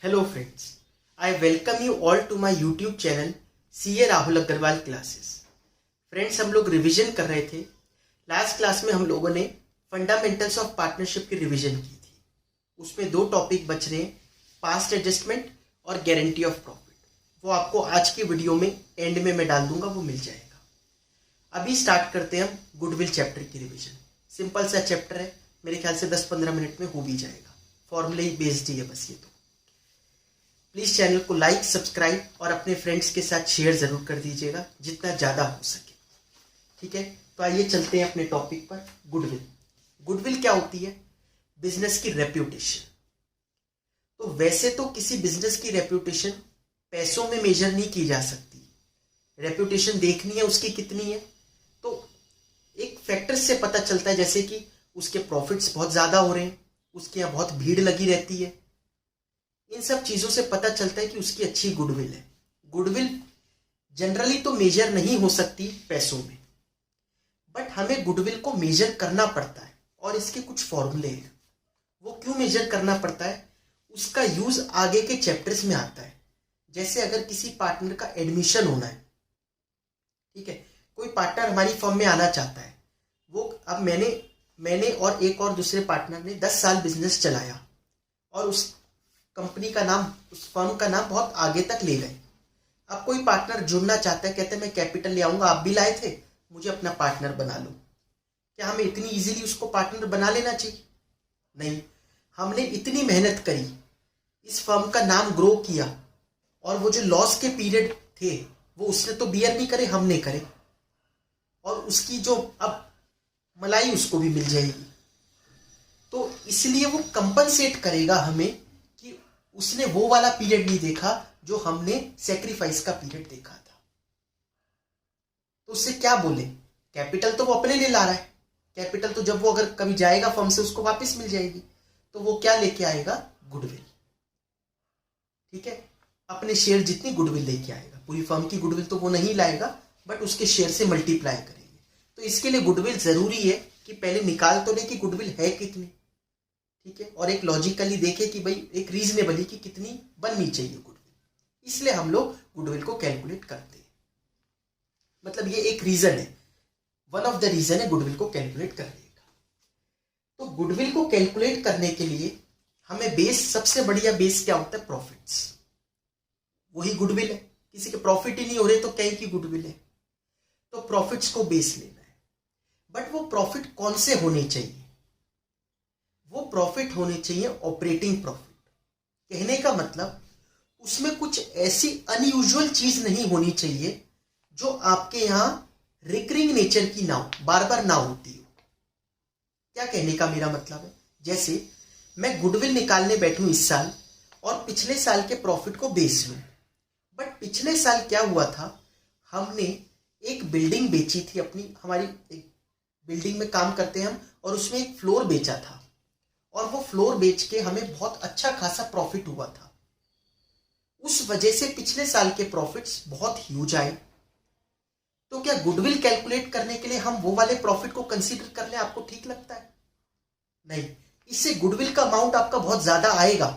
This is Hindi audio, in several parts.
Hello friends, I welcome you all to my YouTube channel CA Rahul Agarwal classes. Friends, हम लोग रिवीजन कर रहे थे। लास्ट क्लास में हम लोगों ने फंडामेंटल्स ऑफ पार्टनरशिप की रिवीजन की थी। उसमें दो टॉपिक बच रहे हैं, पास्ट एडजस्टमेंट और गारंटी ऑफ प्रॉफिट। वो आपको आज की वीडियो में एंड में मैं डाल दूंगा, वो मिल जाएगा। अभी स्टार्ट करते हैं हम गुडविल चैप्टर की रिवीजन। सिंपल सा चैप्टर है, मेरे ख्याल से 10-15 मिनट में हो भी जाएगा। फॉर्मूले ही बेस्ड ही है बस ये तो। प्लीज चैनल को लाइक, सब्सक्राइब और अपने फ्रेंड्स के साथ शेयर जरूर कर दीजिएगा, जितना ज्यादा हो सके। ठीक है, तो आइए चलते हैं अपने टॉपिक पर। गुडविल। गुडविल क्या होती है? बिजनेस की रेप्यूटेशन। तो वैसे तो किसी बिजनेस की रेप्यूटेशन पैसों में मेजर नहीं की जा सकती। रेप्यूटेशन देखनी है उसकी कितनी है, तो एक फैक्टर से पता चलता है, जैसे कि उसके प्रॉफिट्स बहुत ज्यादा हो रहे हैं, उसके यहाँ बहुत भीड़ लगी रहती है। इन सब चीजों से पता चलता है कि उसकी अच्छी गुडविल है। गुडविल जनरली तो मेजर नहीं हो सकती पैसों में, बट हमें गुडविल को मेजर करना पड़ता है और इसके कुछ फॉर्मूले हैं। वो क्यों मेजर करना पड़ता है, उसका यूज आगे के चैप्टर्स में आता है। जैसे अगर किसी पार्टनर का एडमिशन होना है, ठीक है, कोई पार्टनर हमारी फर्म में आना चाहता है। वो अब मैंने और एक और दूसरे पार्टनर ने 10 साल बिजनेस चलाया और उस कंपनी का नाम, उस फर्म का नाम बहुत आगे तक ले गए। अब कोई पार्टनर जुड़ना चाहता है, कहते हैं मैं कैपिटल ले आऊंगा, आप भी लाए थे, मुझे अपना पार्टनर बना लो। क्या हमें इतनी इजीली उसको पार्टनर बना लेना चाहिए? नहीं। हमने इतनी मेहनत करी, इस फर्म का नाम ग्रो किया, और वो जो लॉस के पीरियड थे वो उसने तो बियर नहीं करे, हमने करे, और उसकी जो अब मलाई उसको भी मिल जाएगी। तो इसलिए वो कंपनसेट करेगा हमें कि उसने वो वाला पीरियड नहीं देखा जो हमने सेक्रीफाइस का पीरियड देखा था। तो उससे क्या बोले, कैपिटल तो वो अपने लिए ला रहा है। कैपिटल तो जब वो अगर कभी जाएगा फर्म से उसको वापस मिल जाएगी। तो वो क्या लेके आएगा? गुडविल। ठीक है, अपने शेयर जितनी गुडविल लेके आएगा। पूरी फर्म की गुडविल तो वो नहीं लाएगा, बट उसके शेयर से मल्टीप्लाई करेंगे। तो इसके लिए गुडविल जरूरी है कि पहले निकाल तो ले कि गुडविल है कितनी। ठीक है, और एक लॉजिकली देखे कि भाई एक रीजनेबली की कितनी बननी चाहिए गुडविल। इसलिए हम लोग गुडविल को कैलकुलेट करते हैं। मतलब ये एक रीजन है, वन ऑफ द रीजन है गुडविल को कैलकुलेट करने का। तो गुडविल को कैलकुलेट करने के लिए हमें बेस, सबसे बढ़िया बेस क्या होता है? प्रॉफिट्स। वही गुडविल है। किसी के प्रॉफिट ही नहीं हो रहे तो क्या की गुडविल है? तो प्रॉफिट्स को बेस लेना है। बट वो प्रॉफिट कौन से होने चाहिए? वो प्रॉफिट होने चाहिए ऑपरेटिंग प्रॉफिट। कहने का मतलब उसमें कुछ ऐसी अनयूजुअल चीज नहीं होनी चाहिए जो आपके यहां रिकरिंग नेचर की ना हो, बार बार ना होती हो। क्या कहने का मेरा मतलब है? जैसे मैं गुडविल निकालने बैठूं इस साल और पिछले साल के प्रॉफिट को बेच लूं, बट पिछले साल क्या हुआ था, हमने एक बिल्डिंग बेची थी अपनी, हमारी एक बिल्डिंग में काम करते हैं हम, और उसमें एक फ्लोर बेचा था, और वो फ्लोर बेच के हमें बहुत अच्छा खासा प्रॉफिट हुआ था। उस वजह से पिछले साल के प्रॉफिट्स बहुत ह्यूज आए। तो क्या गुडविल कैलकुलेट करने के लिए हम वो वाले प्रॉफिट को कंसीडर कर लें? आपको ठीक लगता है? नहीं। इससे गुडविल का अमाउंट आपका बहुत ज्यादा आएगा,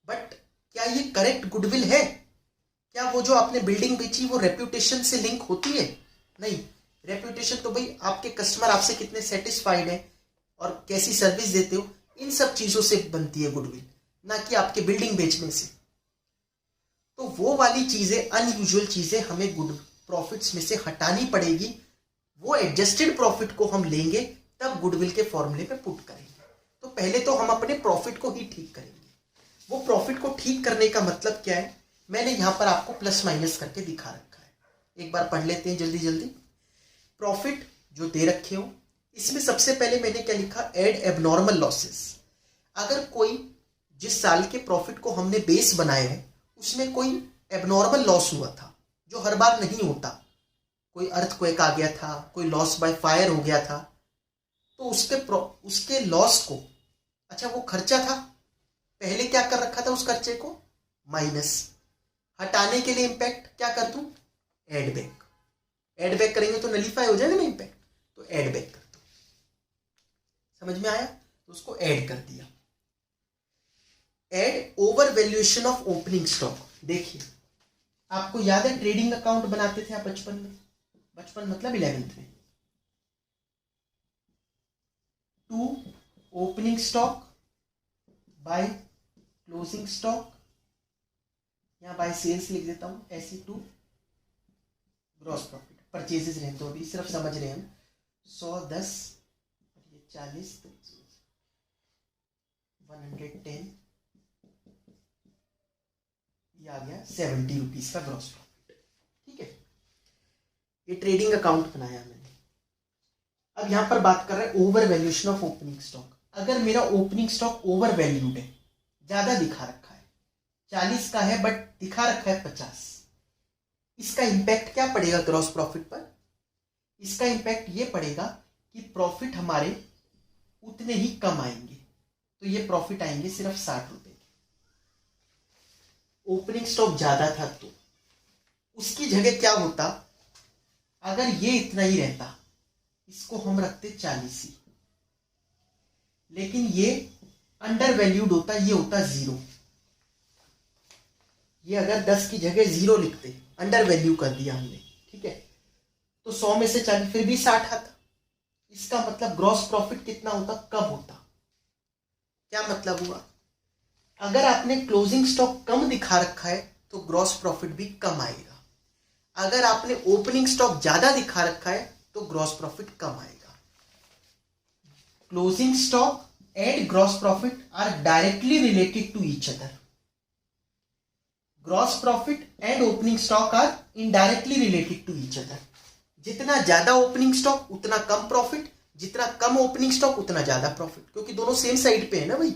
बट क्या ये करेक्ट गुडविल है? क्या वो जो आपने बिल्डिंग बेची वो रेप्यूटेशन से लिंक होती है? नहीं। रेप्यूटेशन तो भाई आपके कस्टमर आपसे कितने सेटिस्फाइड है और कैसी सर्विस देते हो, इन सब चीजों से बनती है गुडविल, ना कि आपके बिल्डिंग बेचने से। तो वो वाली चीजें, अनयूजुअल चीजें हमें गुड प्रॉफिट्स में से हटानी पड़ेगी। वो एडजस्टेड प्रॉफिट को हम लेंगे, तब गुडविल के फॉर्मूले पे पुट करेंगे। तो पहले तो हम अपने प्रॉफिट को ही ठीक करेंगे। वो प्रॉफिट को ठीक करने का मतलब क्या है, मैंने यहां पर आपको प्लस माइनस करके दिखा रखा है। एक बार पढ़ लेते हैं जल्दी जल्दी। प्रॉफिट जो दे रखे हो, इसमें सबसे पहले मैंने क्या लिखा? Add abnormal losses. अगर कोई, जिस साल के प्रॉफिट को हमने बेस बनाया है उसमें कोई एबनॉर्मल लॉस हुआ था, जो हर बार नहीं होता, कोई अर्थक्वेक आ गया था, कोई लॉस बाय फायर हो गया था, तो उसके लॉस को, अच्छा वो खर्चा था, पहले क्या कर रखा था, उस खर्चे को माइनस, हटाने के लिए इंपैक्ट क्या कर दूं? Add back. एड बैक करेंगे तो नलीफाई हो जाएगा ना इंपैक्ट, तो एड बैक कर दो। समझ में आया? तो उसको ऐड कर दिया। Add overvaluation of opening stock. देखिए, आपको याद है ट्रेडिंग अकाउंट बनाते थे आप बचपन में, बचपन मतलब 11th में, to opening stock by closing stock, यहां बाय सेल्स लिख देता हूं, ऐसे टू ग्रॉस प्रॉफिट। परचेजेस रहे तो अभी सिर्फ समझ रहे हैं हम, 100 10 और ये 40 तो 110, ये आ गया 70 रुपीज का ग्रॉस प्रॉफिट। ठीक है, ये ट्रेडिंग अकाउंट बनाया मैंने। अब यहां पर बात कर रहे हैं over valuation of opening stock. अगर मेरा ओपनिंग स्टॉक ओवर वैल्यूड है, ज्यादा दिखा रखा है, 40 का है बट दिखा रखा है 50, इसका इंपैक्ट क्या पड़ेगा ग्रॉस प्रॉफिट पर? इसका इंपैक्ट ये पड़ेगा कि प्रॉफिट हमारे उतने ही कम आएंगे, तो ये प्रॉफिट आएंगे सिर्फ 60 रुपए के। ओपनिंग स्टॉक ज्यादा था तो उसकी जगह क्या होता, अगर ये इतना ही रहता, इसको हम रखते 40 ही, लेकिन ये अंडर वैल्यूड होता, ये होता 0। ये अगर 10 की जगह 0 लिखते, अंडर वैल्यू कर दिया हमने, ठीक है, तो 100 में से 40 फिर भी 60 आता। इसका मतलब ग्रॉस प्रॉफिट कितना होता, कम होता। क्या मतलब हुआ, अगर आपने क्लोजिंग स्टॉक कम दिखा रखा है तो ग्रॉस प्रॉफिट भी कम आएगा, अगर आपने ओपनिंग स्टॉक ज्यादा दिखा रखा है तो ग्रॉस प्रॉफिट कम आएगा। Closing stock and gross profit are directly related to each other. Gross profit and opening stock are indirectly related to each other. जितना ज्यादा ओपनिंग स्टॉक उतना कम प्रॉफिट, जितना कम ओपनिंग स्टॉक उतना ज्यादा प्रॉफिट, क्योंकि दोनों सेम साइड पे है ना भाई,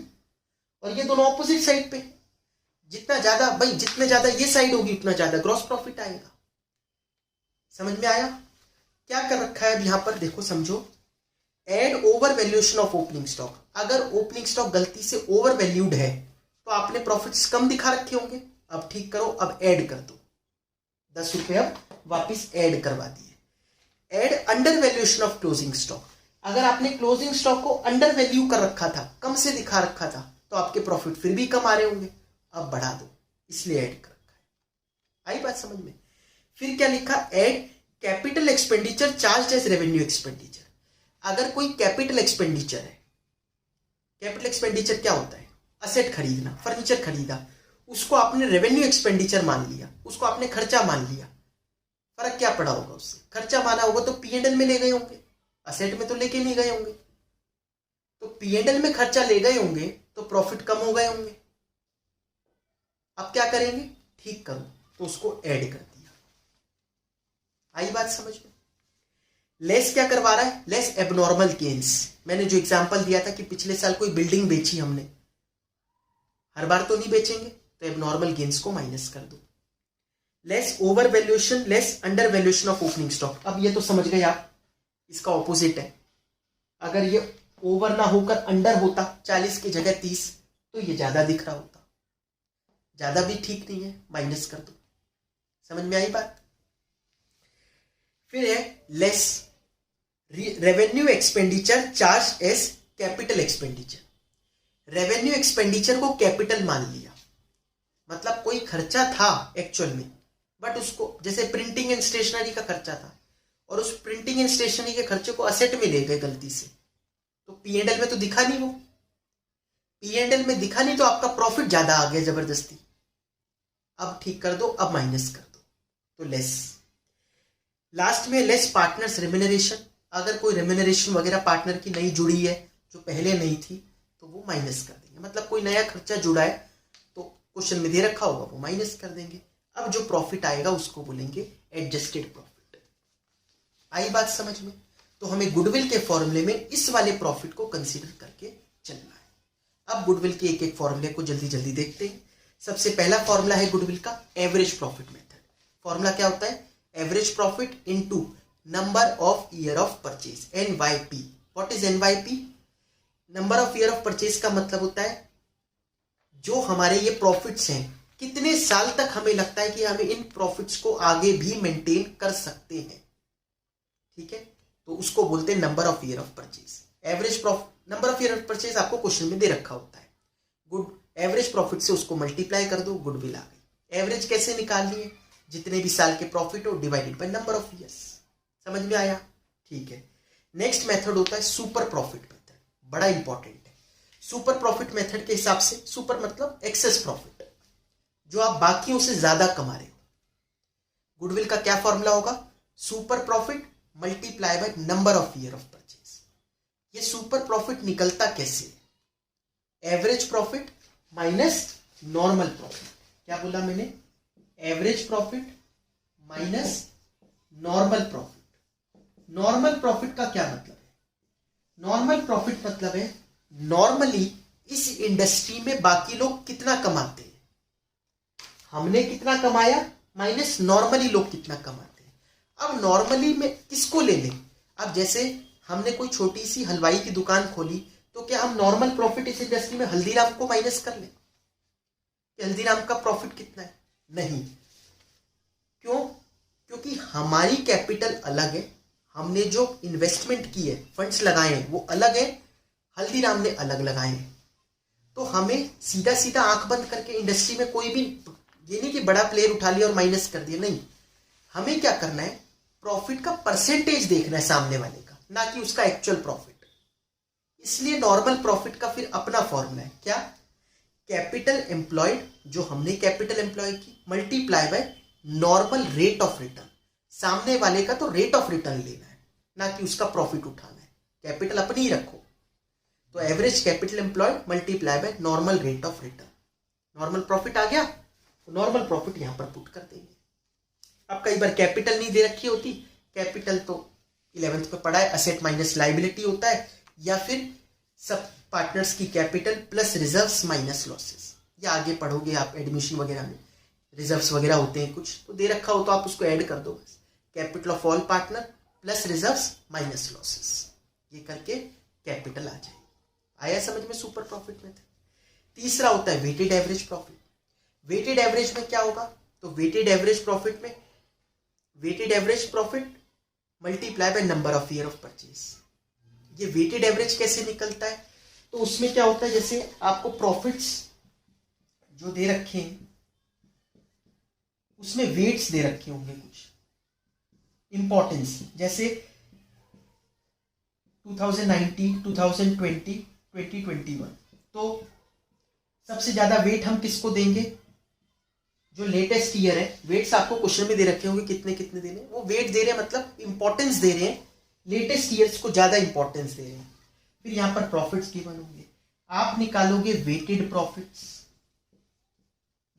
और ये दोनों ऑपोजिट साइड पे। जितना ज्यादा भाई, जितने ज्यादा ये साइड होगी उतना ज्यादा ग्रॉस प्रॉफिट आएगा। समझ में आया क्या कर रखा है अब यहां पर? देखो समझो, add overvaluation of opening stock. अगर ओपनिंग स्टॉक गलती से ओवर वैल्यूड है तो आपने प्रॉफिट्स कम दिखा रखे होंगे, अब ठीक करो, अब ऐड कर दो, 10 रुपए अब वापिस ऐड करवा दिए। Add undervaluation of closing stock. अगर आपने क्लोजिंग स्टॉक को अंडर वैल्यू कर रखा था, कम से दिखा रखा था, तो आपके प्रॉफिट फिर भी कम आ रहे होंगे, अब बढ़ा दो, इसलिए ऐड कर रखा है। आई बात समझ में? फिर क्या लिखा, add capital expenditure charge as revenue expenditure. अगर कोई कैपिटल एक्सपेंडिचर है, कैपिटल एक्सपेंडिचर क्या होता है, असेट खरीदना, फर्नीचर खरीदा, उसको आपने रेवेन्यू एक्सपेंडिचर मान लिया, उसको आपने खर्चा मान लिया, फर्क क्या पड़ा होगा उससे? खर्चा माना होगा तो P&L में ले गए होंगे, असेट में तो लेके नहीं गए होंगे, तो P&L में खर्चा ले गए होंगे तो प्रॉफिट कम हो गए होंगे। अब क्या करेंगे, ठीक करो, तो उसको ऐड कर दिया। आई बात समझ में? लेस क्या करवा रहा है, लेस एबनॉर्मल गेन्स। मैंने जो एग्जांपल दिया था कि पिछले साल कोई बिल्डिंग बेची हमने, हर बार तो नहीं बेचेंगे, तो एबनॉर्मल गेन्स को माइनस कर दो। Less over valuation, less under valuation of opening stock. अब ये तो समझ गए आप, इसका ऑपोजिट है। अगर ये ओवर ना होकर अंडर होता, 40 की जगह 30, तो ये ज्यादा दिख रहा होता, ज्यादा भी ठीक नहीं है, माइनस कर दो। समझ में आई बात? फिर है less revenue expenditure charge as capital expenditure. Revenue expenditure को कैपिटल मान लिया, मतलब कोई खर्चा था एक्चुअल में, बट उसको, जैसे प्रिंटिंग एंड स्टेशनरी का खर्चा था और उस प्रिंटिंग एंड स्टेशनरी के खर्चे को असेट में ले गए गलती से, तो P&L में तो दिखा नहीं, वो P&L में दिखा नहीं, तो आपका प्रॉफिट ज्यादा आ गया जबरदस्ती। अब ठीक कर दो, अब माइनस कर दो, तो लेस। लास्ट में लेस पार्टनर्स रेम्यूनरेशन। अगर कोई रेम्यूनरेशन वगैरह पार्टनर की नई जुड़ी है जो पहले नहीं थी, तो वो माइनस कर देंगे। मतलब कोई नया खर्चा जुड़ा है तो क्वेश्चन में दे रखा होगा, वो माइनस कर देंगे। अब जो प्रॉफिट आएगा उसको बोलेंगे एडजस्टेड प्रॉफिट। आई बात समझ में? तो हमें गुडविल के फॉर्मूले में इस वाले प्रॉफिट को कंसीडर करके चलना है। अब गुडविल के एक एक फॉर्मूले को जल्दी जल्दी देखते हैं। सबसे पहला फॉर्मूला है गुडविल का एवरेज प्रॉफिट मेथड। फॉर्मूला क्या होता है, average profit into number of year of purchase, NYP। What is NYP? Number of year of purchase का मतलब होता है जो हमारे ये प्रॉफिट्स हैं, कितने साल तक हमें लगता है कि हमें इन प्रॉफिट्स को आगे भी मेंटेन कर सकते हैं। ठीक है, तो उसको बोलते हैं number of year of purchase. Average profit, number of year of purchase आपको क्वेश्चन में दे रखा होता है। एवरेज प्रॉफिट से उसको मल्टीप्लाई कर दो, गुडविल आ गई। एवरेज कैसे निकालनी है? जितने भी साल के प्रॉफिट हो divided by number of years. समझ में आया? ठीक है। नेक्स्ट मेथड होता है सुपर प्रॉफिट मेथड, बड़ा इंपॉर्टेंट है। सुपर प्रॉफिट मेथड के हिसाब से, सुपर मतलब एक्सेस प्रॉफिट, जो आप बाकियों से ज्यादा कमा रहे हो। गुडविल का क्या फॉर्मूला होगा? Super profit multiply by number of year of purchase. ये सुपर प्रॉफिट निकलता कैसे? Average profit minus normal profit. क्या बोला मैंने? Average profit minus normal profit. Normal profit का क्या मतलब है? नॉर्मल प्रॉफिट मतलब है नॉर्मली इस इंडस्ट्री में बाकी लोग कितना कमाते हैं, हमने कितना कमाया माइनस नॉर्मली लोग कितना कमाते हैं। अब नॉर्मली में किसको ले लें? अब जैसे हमने कोई छोटी सी हलवाई की दुकान खोली, तो क्या हम नॉर्मल प्रॉफिट इस इंडस्ट्री में हल्दीराम को माइनस कर लें? हल्दीराम का प्रॉफिट कितना है? नहीं। क्यों? क्योंकि हमारी कैपिटल अलग है, हमने जो इन्वेस्टमेंट की है, फंड्स लगाए हैं वो अलग है, हल्दीराम ने अलग लगाए हैं। तो हमें सीधा सीधा आंख बंद करके इंडस्ट्री में कोई भी, ये नहीं कि बड़ा प्लेयर उठा लिया और माइनस कर दिया, नहीं। हमें क्या करना है? प्रॉफिट का परसेंटेज देखना है सामने वाले का, ना कि उसका एक्चुअल प्रॉफिट। इसलिए नॉर्मल प्रॉफिट का फिर अपना फॉर्मूला है। क्या? कैपिटल एम्प्लॉयड, जो हमने कैपिटल एम्प्लॉय की, multiply by normal rate of return. सामने वाले का तो रेट ऑफ रिटर्न लेना है, ना कि उसका प्रॉफिट उठाना है। कैपिटल अपनी ही रखो। तो average capital employed multiply by normal rate of return. Normal profit आ गया, तो नॉर्मल प्रॉफिट यहां पर पुट कर देंगे। अब कई बार कैपिटल नहीं दे रखी होती, कैपिटल तो 11th में पढ़ा है, असेट माइनस लाइबिलिटी होता है, या फिर सब पार्टनर्स की capital plus reserves minus losses, या आगे पढ़ोगे आप एडमिशन वगैरह में, रिजर्व्स वगैरह होते हैं कुछ, तो दे रखा हो तो आप उसको ऐड कर दो बस। Capital of all partner plus reserves minus losses, ये करके कैपिटल आ जाए। आया समझ में सुपर प्रॉफिट में? तीसरा होता है weighted average profit. Weighted average में क्या होगा? तो वेटेड एवरेज प्रॉफिट में weighted average profit multiply by number of year of purchase. ये वेटेड एवरेज कैसे निकलता है? तो उसमें क्या होता है, जैसे आपको प्रॉफिट्स जो दे रखे हैं उसमें वेट्स दे रखे होंगे कुछ इंपॉर्टेंस, जैसे 2019, 2020, 2021। तो सबसे ज्यादा वेट हम किसको देंगे? जो लेटेस्ट ईयर है। वेट्स आपको क्वेश्चन में दे रखे होंगे कितने कितने देने, वो वेट दे रहे हैं मतलब इंपॉर्टेंस दे रहे हैं, लेटेस्ट ईयर्स को ज्यादा इंपॉर्टेंस दे रहे हैं। फिर यहां पर प्रॉफिट्स गिवन होंगे, आप निकालोगे वेटेड प्रॉफिट्स।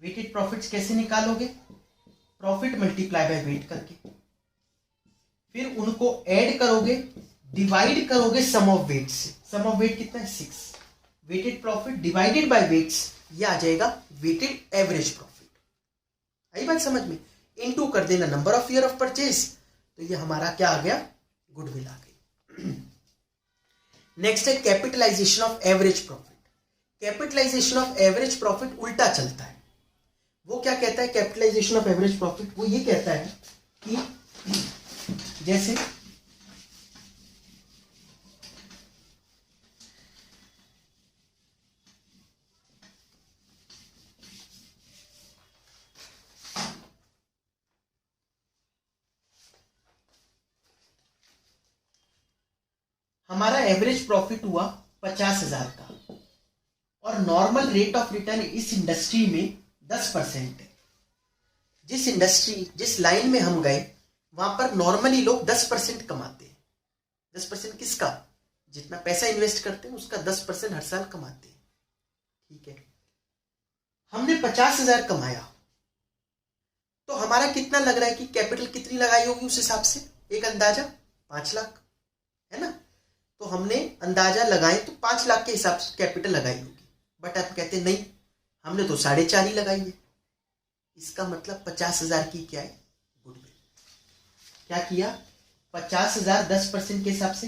वेटेड प्रॉफिट्स कैसे निकालोगे? प्रॉफिट मल्टीप्लाई बाय वेट करके, फिर उनको ऐड करोगे, डिवाइड करोगे सम ऑफ वेट से। सम ऑफ वेट कितना है? 6। Weighted profit divided by weights, ये आ जाएगा वेटेड एवरेज प्रॉफिट। आई बात समझ में? इनटू कर देना number of year of purchase, तो ये हमारा क्या आ गया? गुडविल आ गई। नेक्स्ट है capitalisation of average profit. Capitalisation of average profit उल्टा चलता है। वो क्या कहता है कैपिटलाइजेशन ऑफ एवरेज प्रॉफिट? वो ये कहता है कि जैसे हमारा एवरेज प्रॉफिट हुआ 50,000 का, और नॉर्मल रेट ऑफ रिटर्न इस इंडस्ट्री में 10% है। जिस लाइन में हम गए वहां पर नॉर्मली लोग 10% कमाते हैं। 10% किसका? जितना पैसा इन्वेस्ट करते हैं उसका 10% हर साल कमाते हैं। ठीक है, हमने 50,000 कमाया, तो हमारा कितना लग रहा है कि कैपिटल कितनी लगाई होगी उस हिसाब से? एक अंदाजा 5 लाख है ना। तो हमने अंदाजा लगाए तो 5 लाख के हिसाब से कैपिटल लगाई होगी, बट आप कहते नहीं, हमने तो 4.5 ही लगाई है। इसका मतलब 50,000 की क्या है? गुडविल। क्या किया? 50,000 10% के हिसाब से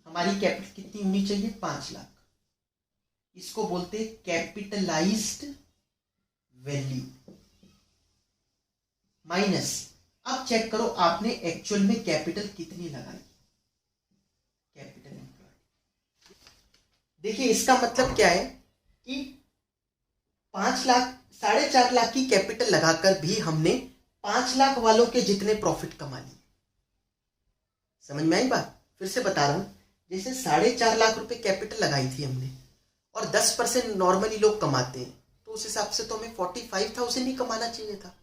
हमारी कैपिटल कितनी होनी चाहिए? 5 लाख। इसको बोलते कैपिटलाइज्ड वैल्यू माइनस, अब चेक करो आपने एक्चुअल में कैपिटल कितनी लगाई। Capital employed. देखिए इसका मतलब क्या है कि 5 लाख 4.5 लाख की कैपिटल लगाकर भी हमने 5 लाख वालों के जितने प्रॉफिट कमा लिए। समझ में आई बात? फिर से बता रहा हूं, जैसे 4.5 लाख रुपए कैपिटल लगाई थी हमने और 10% नॉर्मली लोग कमाते हैं, तो उस हिसाब से तो हमें 45,000 ही कमाना चाहिए था,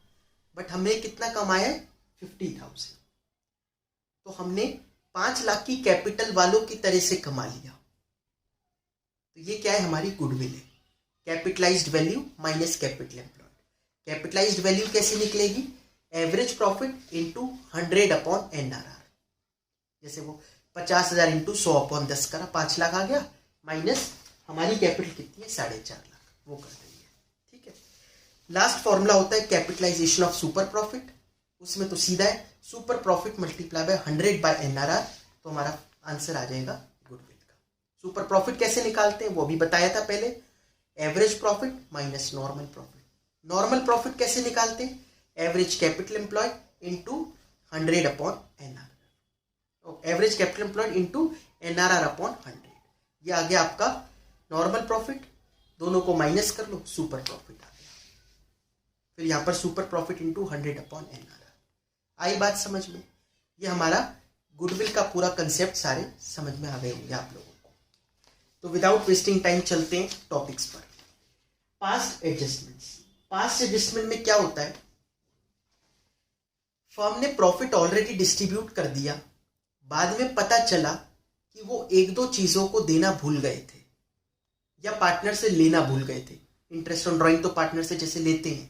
बट हमने कितना कमाया है? 50,000। तो हमने 5 लाख की कैपिटल वालों की तरह से कमा लिया। तो ये क्या है? हमारी गुडविल है। Capitalised value minus capital employed. Capitalised value कैसे निकलेगी? Average profit into 100/NRR। जैसे वो 50,000 इंटू 100/10 करा, 5 लाख आ गया, माइनस हमारी कैपिटल कितनी है? 4.5 लाख, वो कर देंगे। ठीक है। लास्ट फॉर्मूला होता है कैपिटलाइजेशन ऑफ सुपर प्रॉफिट। उसमें तो सीधा है, super profit multiply bye 100/NRR, तो हमारा आंसर आ जाएगा गुडविल का। सुपर प्रॉफिट कैसे निकालते हैं वो भी बताया था पहले, average profit minus normal profit. Normal profit कैसे निकालते हैं? Average capital employ into 100/NRR, average capital employed into NRR/100। ये आ गया आपका नॉर्मल प्रॉफिट, दोनों को माइनस कर लो, सुपर प्रॉफिट आ गया। फिर यहां पर सुपर प्रॉफिट इंटू 100/NRR। आई बात समझ में? ये हमारा गुडविल का पूरा कंसेप्ट सारे समझ में आ गए होंगे आप लोगों को। तो विदाउट वेस्टिंग टाइम चलते हैं टॉपिक्स पर। Past adjustments. पास्ट एडजस्टमेंट में क्या होता है? फर्म ने प्रॉफिट ऑलरेडी डिस्ट्रीब्यूट कर दिया, बाद में पता चला कि वो 1-2 चीजों को देना भूल गए थे या पार्टनर से लेना भूल गए थे। इंटरेस्ट ऑन ड्राइंग तो पार्टनर से जैसे लेते हैं,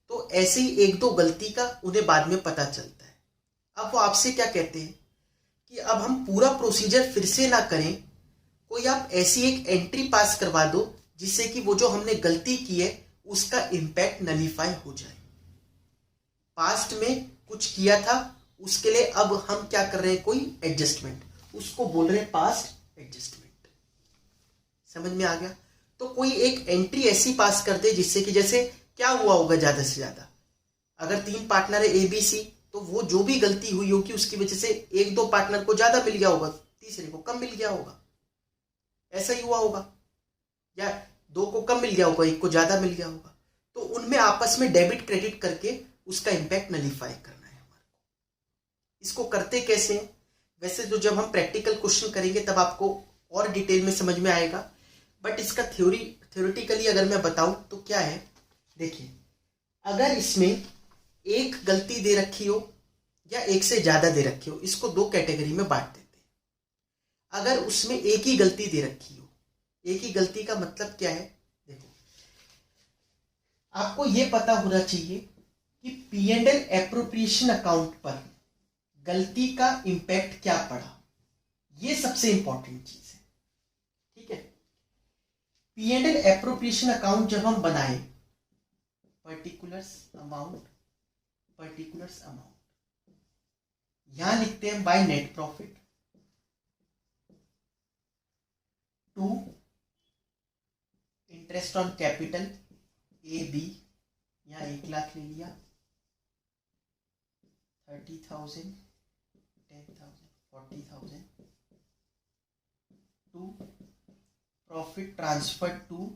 तो ऐसे ही 1-2 गलती का उन्हें बाद में पता चलता है। अब वो आपसे क्या कहते हैं कि अब हम पूरा प्रोसीजर फिर से ना करें, कोई आप ऐसी एक एंट्री पास करवा दो जिससे कि वो जो हमने गलती की है उसका इम्पैक्ट नलीफाई हो जाए। पास्ट में कुछ किया था, उसके लिए अब हम क्या कर रहे हैं? कोई एडजस्टमेंट, उसको बोल रहे हैं पास्ट एडजस्टमेंट। समझ में आ गया? तो कोई एक एंट्री ऐसी पास कर दे जिससे कि जैसे क्या हुआ होगा, ज्यादा से ज्यादा अगर 3 पार्टनर है ABC, तो वो जो भी गलती हुई होगी उसकी वजह से 1-2 पार्टनर को ज्यादा मिल गया होगा, तीसरे को कम मिल गया होगा। ऐसा ही हुआ होगा, या 2 को कम मिल गया होगा, 1 को ज्यादा मिल गया होगा। तो उनमें आपस में डेबिट क्रेडिट करके उसका इंपैक्ट नलीफाई करना है हमारे को। इसको करते कैसे? वैसे तो जब हम प्रैक्टिकल क्वेश्चन करेंगे तब आपको और डिटेल में समझ में आएगा, बट इसका थ्योरेटिकली अगर मैं बताऊं तो क्या है, देखिए, अगर इसमें एक गलती दे रखी हो या एक से ज्यादा दे रखी हो, इसको 2 कैटेगरी में बांट देते हैं। अगर उसमें एक ही गलती दे रखी हो, एक ही गलती का मतलब क्या है? देखो, आपको यह पता होना चाहिए कि P&L एप्रोप्रिएशन अकाउंट पर गलती का इंपैक्ट क्या पड़ा, यह सबसे इंपॉर्टेंट चीज है। ठीक है। P&L एप्रोप्रिएशन अकाउंट जब हम बनाए, पर्टिकुलर्स अमाउंट, यहां लिखते हैं by net profit to interest on capital AB, यहां 1 लाख ले लिया, 30,000, 10,000, 40,000 to profit transfer to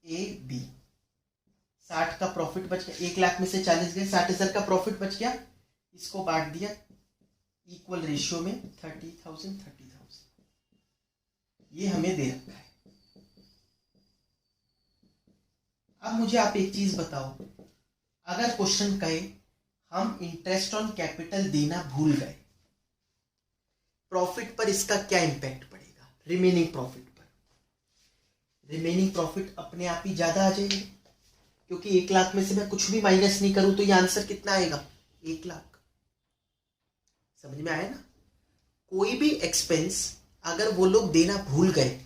AB। 60 का प्रॉफिट बच गया, 1 लाख में से 40 गए, 60,000 का प्रॉफिट बच गया, इसको बांट दिया इक्वल रेशियो में 30,000, 30,000। ये हमें दे रखा है। अब मुझे आप एक चीज बताओ, अगर क्वेश्चन कहे हम इंटरेस्ट ऑन कैपिटल देना भूल गए, प्रॉफिट पर इसका क्या इंपैक्ट पड़ेगा? रिमेनिंग प्रॉफिट पर। रिमेनिंग प्रॉफिट अपने आप ही ज्यादा आ जाएगी, क्योंकि 1 लाख में से मैं कुछ भी माइनस नहीं करूं तो ये आंसर कितना आएगा? 1 लाख। समझ में आया ना? कोई भी एक्सपेंस अगर वो लोग देना भूल गए,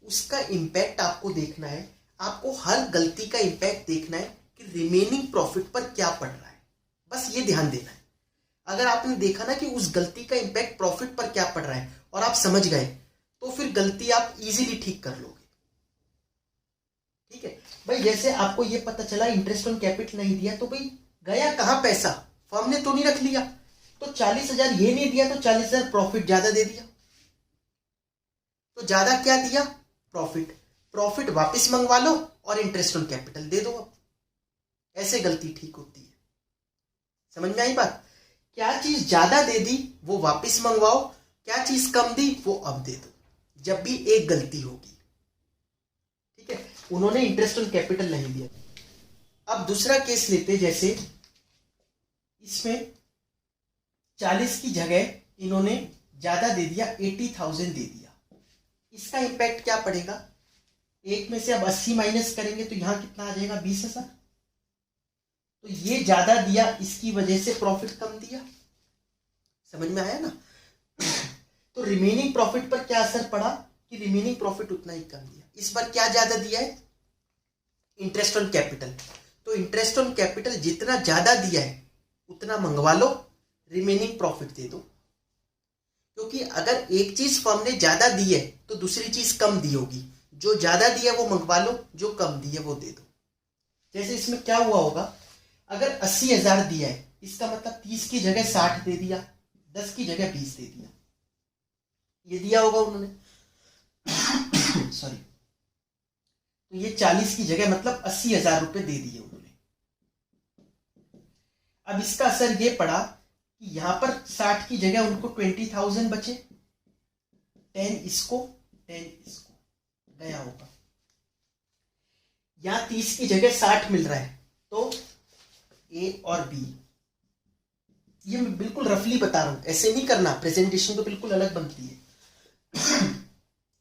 उसका इंपैक्ट आपको देखना है। आपको हर गलती का इंपैक्ट देखना है कि रिमेनिंग प्रॉफिट पर क्या पड़ रहा है, बस ये ध्यान देना है। अगर आपने देखा ना कि उस गलती का इंपैक्ट प्रॉफिट पर क्या पड़ रहा है और आप समझ गए, तो फिर गलती आप इजीली ठीक कर लोगे। ठीक है भाई, जैसे आपको ये पता चला इंटरेस्ट ऑन कैपिटल नहीं दिया, तो भाई गया कहां पैसा? फर्म ने तो नहीं रख लिया, तो 40,000 ये नहीं दिया तो 40,000 प्रॉफिट ज्यादा दे दिया, तो ज्यादा क्या दिया? प्रॉफिट। प्रॉफिट वापस मंगवा लो और इंटरेस्ट ऑन कैपिटल दे दो। अब ऐसे गलती ठीक होती है। समझ में आई बात? क्या चीज ज्यादा दे दी वो वापस मंगवाओ, क्या चीज कम दी वो अब दे दो, जब भी एक गलती होगी। ठीक है, उन्होंने इंटरेस्ट ऑन कैपिटल नहीं दिया। अब दूसरा केस लेते, जैसे इसमें 40 की जगह इन्होंने ज्यादा दे दिया, 80,000 दे दिया। इसका इंपैक्ट क्या पड़ेगा? एक में से अब 80 माइनस करेंगे तो यहां कितना आ जाएगा? 20,000। तो ये ज्यादा दिया, इसकी वजह से प्रॉफिट कम दिया। समझ में आया ना? तो रिमेनिंग प्रॉफिट पर क्या असर पड़ा कि रिमेनिंग प्रॉफिट उतना ही कम दिया। इस बार क्या ज्यादा दिया है? Interest on capital. तो इंटरेस्ट ऑन कैपिटल जितना ज्यादा दिया है उतना मंगवा लो, रिमेनिंग प्रॉफिट दे दो। क्योंकि अगर एक चीज फर्म ने ज्यादा दी है तो दूसरी चीज कम दी होगी। जो ज्यादा दिया वो मंगवा लो, जो कम दी है वो दे दो। जैसे इसमें क्या हुआ होगा, अगर 80,000 दिया है, इसका मतलब 30 की जगह 60 दे दिया, 10 की जगह 20 दे दिया, ये दिया होगा उन्होंने। सॉरी, तो ये 40 की जगह मतलब 80,000 रुपए दे दिए उन्होंने। अब इसका असर ये पड़ा कि यहां पर 60 की जगह उनको 20,000 बचे, 10 इसको 10 इसको गया होगा। यहां 30 की जगह 60 मिल रहा है, तो ए और बी, ये मैं बिल्कुल रफली बता रहा हूं, ऐसे नहीं करना, प्रेजेंटेशन तो बिल्कुल अलग बनती है।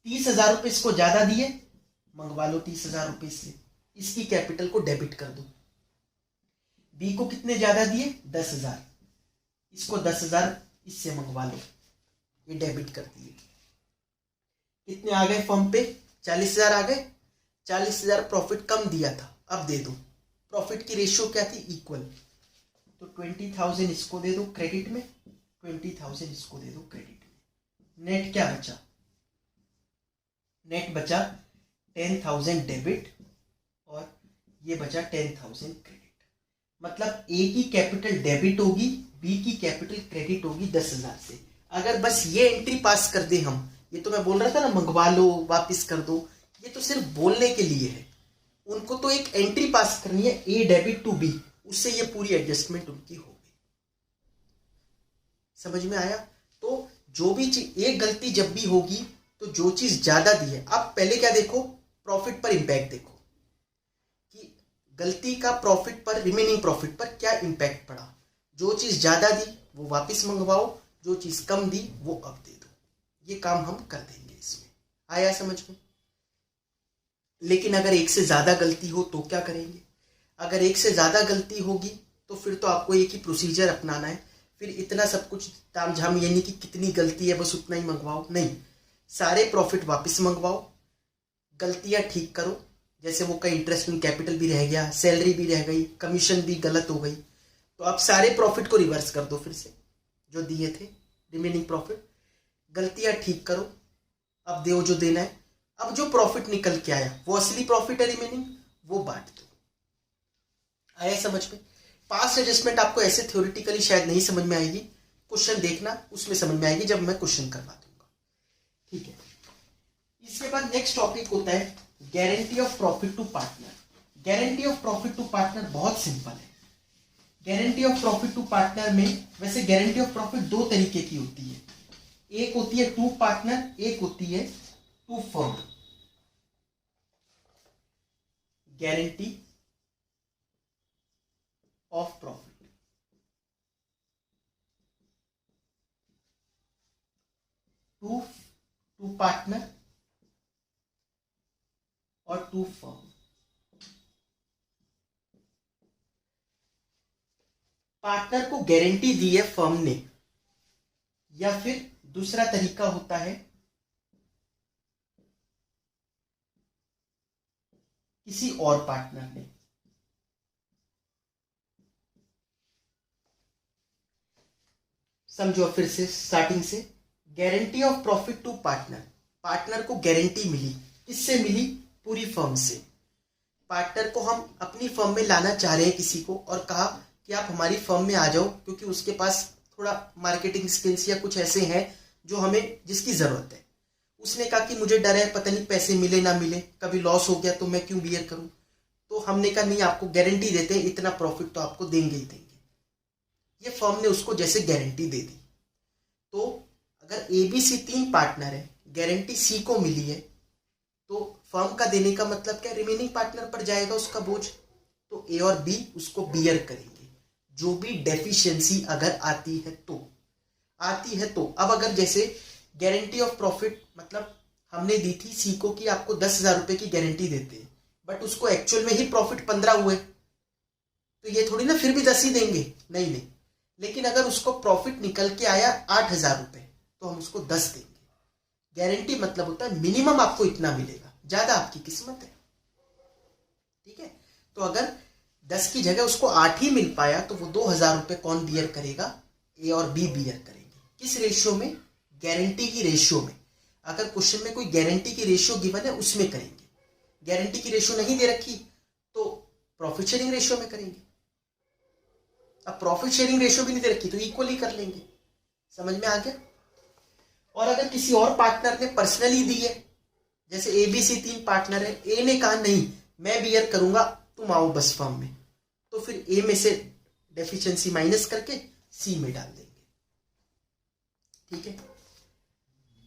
30,000 रुपए इसको ज्यादा दिए, मंगवा लो 30,000 रुपए से, इसकी कैपिटल को डेबिट कर दो। बी को कितने ज्यादा दिए? 10,000, इसको 10,000 इससे मंगवा लो, ये डेबिट कर दिए। कितने आ गए फर्म पे? 40,000 आ गए। 40,000 प्रॉफिट कम दिया था, अब दे दो। प्रॉफिट की रेशियो क्या थी? इक्वल। तो 20,000 इसको दे दो क्रेडिट में, 20,000 इसको दे दो क्रेडिट में। नेट क्या बचा? नेट बचा 10,000 डेबिट और ये बचा 10,000 क्रेडिट। मतलब ए की कैपिटल डेबिट होगी, बी की कैपिटल क्रेडिट होगी 10,000 से। अगर बस ये एंट्री पास कर दे हम, ये तो मैं बोल रहा था ना मंगवा लो वापस कर दो, ये तो सिर्फ बोलने के लिए है। उनको तो एक एंट्री पास करनी है, ए डेबिट टू बी, उससे ये पूरी एडजस्टमेंट उनकी हो गई। समझ में आया? तो जो भी चीज, एक गलती जब भी होगी तो जो चीज ज्यादा दी है, अब पहले क्या देखो, प्रॉफिट पर इंपैक्ट देखो कि गलती का प्रॉफिट पर, रिमेनिंग प्रॉफिट पर क्या इंपैक्ट पड़ा। जो चीज ज्यादा दी वो वापस मंगवाओ, जो चीज कम दी वो अब दे दो। ये काम हम कर देंगे इसमें। आया समझ में? लेकिन अगर एक से ज्यादा गलती हो तो क्या करेंगे? अगर एक से ज्यादा गलती होगी तो फिर तो आपको एक ही प्रोसीजर अपनाना है। फिर इतना सब कुछ तामझाम, ये नहीं कि कितनी गलती है बस उतना ही मंगवाओ, नहीं, सारे प्रॉफिट वापस मंगवाओ, गलतियां ठीक करो। जैसे वो कहीं इंटरेस्ट इन कैपिटल भी रह गया, सैलरी भी रह गई, कमीशन भी गलत हो गई, तो आप सारे प्रॉफिट को रिवर्स कर दो फिर से जो दिए थे, रिमेनिंग प्रॉफिट, गलतियां ठीक करो, अब दो जो देना है। अब जो प्रॉफिट निकल के आया वो असली प्रॉफिट है, रिमेनिंग, वो बांट दो। आया समझ में? पास्ट एडजस्टमेंट आपको ऐसे थ्योरेटिकली शायद नहीं समझ में आएगी, क्वेश्चन देखना, उसमें समझ में आएगी जब मैं क्वेश्चन करवा दूंगा। ठीक है, इसके बाद नेक्स्ट टॉपिक होता है guarantee of profit to partner. Guarantee of profit to partner बहुत सिंपल है। Guarantee of profit to partner में, वैसे गारंटी ऑफ प्रॉफिट दो तरीके की होती है, एक होती है टू पार्टनर, एक होती है to firm. Guarantee of profit to partner और टू फर्म। पार्टनर को गारंटी दी है फर्म ने, या फिर दूसरा तरीका होता है किसी और पार्टनर ने। समझो फिर से स्टार्टिंग से, guarantee of profit to partner, partner को गारंटी मिली, किससे मिली? पूरी फर्म से। पार्टनर को हम अपनी फर्म में लाना चाह रहे हैं किसी को, और कहा कि आप हमारी फर्म में आ जाओ क्योंकि उसके पास थोड़ा मार्केटिंग स्किल्स या कुछ ऐसे हैं जो हमें, जिसकी जरूरत है। उसने कहा कि मुझे डर है, पता नहीं पैसे मिले ना मिले, कभी लॉस हो गया तो मैं क्यों बियर करूं। तो हमने कहा नहीं, आपको गारंटी देते हैं, इतना प्रॉफिट तो आपको देंगे ही देंगे। ये फर्म ने उसको जैसे गारंटी दे दी। तो अगर ABC 3 पार्टनर है, गारंटी C को मिली है, तो फर्म का देने का मतलब क्या, रिमेनिंग पार्टनर पर जाएगा उसका बोझ। तो A और B उसको बियर करेंगे, जो भी डेफिशिएंसी अगर आती है तो अब अगर जैसे गारंटी ऑफ प्रॉफिट, मतलब हमने दी थी C को कि आपको 10,000 रुपए की गारंटी देते हैं, बट उसको एक्चुअल में ही प्रॉफिट 15 हुए, तो ये थोड़ी ना फिर भी 10 ही देंगे, नहीं। लेकिन अगर उसको प्रॉफिट निकल के आया 8,000 रुपए, तो हम उसको 10 देंगे। गारंटी मतलब होता है मिनिमम आपको इतना मिलेगा, ज्यादा आपकी किस्मत है, ठीक है। तो अगर 10 की जगह उसको 8 ही मिल पाया, तो वो 2,000 रुपए कौन बियर करेगा, A और B बियर करेंगे। किस रेशियो में, गारंटी की रेशियो में। अगर क्वेश्चन में कोई गारंटी की रेशियो गिवन है उसमें करेंगे, गारंटी की रेशियो नहीं दे रखी तो प्रॉफिट शेयरिंग रेशियो में करेंगे। अब प्रॉफिट शेयरिंग रेशियो भी नहीं दे रखी तो इक्वली कर लेंगे। समझ में आ गया। और अगर किसी और पार्टनर ने पर्सनली दी है, जैसे ABC 3 पार्टनर है, A ने कहा नहीं मैं बियर करूंगा, तुम आओ बस फर्म में, तो फिर A में से डेफिशिएंसी माइनस करके C में डाल देंगे, ठीक है।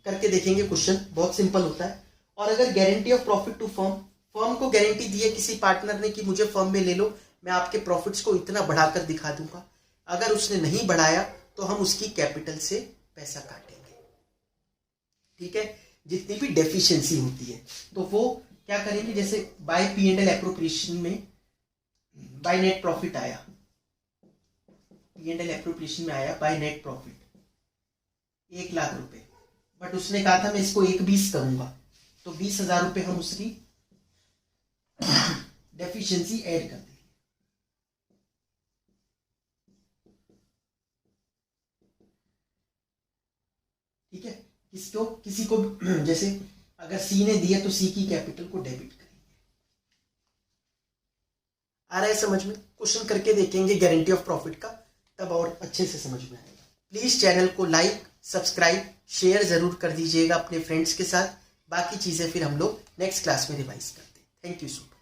करके देखेंगे, क्वेश्चन बहुत सिंपल होता है। और अगर guarantee of profit to firm को गारंटी दी है किसी पार्टनर ने कि मुझे फर्म में ले लो, मैं आपके प्रॉफिट्स को इतना बढ़ाकर दिखा दूंगा। अगर उसने नहीं बढ़ाया तो हम उसकी कैपिटल से पैसा काटेंगे, ठीक है। जितनी भी डेफिशिएंसी होती है तो वो क्या करेंगे, जैसे बाय P&L एप्रोप्रिएशन में बाय नेट प्रॉफिट आया, P&L एप्रोप्रिएशन में आया बाय नेट प्रॉफिट 1,00,000 रुपए, बट उसने कहा था मैं इसको 1,20 करूंगा, तो 20,000 रुपए हम उसकी डेफिशिएंसी ऐड कर देंगे, ठीक है। किसी को जैसे अगर C ने दिया तो C की कैपिटल को डेबिट करेंगे। आ रहा है समझ में। क्वेश्चन करके देखेंगे गारंटी ऑफ प्रॉफिट का, तब और अच्छे से समझ में आएगा। प्लीज चैनल को लाइक, सब्सक्राइब, शेयर जरूर कर दीजिएगा अपने फ्रेंड्स के साथ। बाकी चीजें फिर हम लोग नेक्स्ट क्लास में रिवाइज करते हैं। Thank you so much.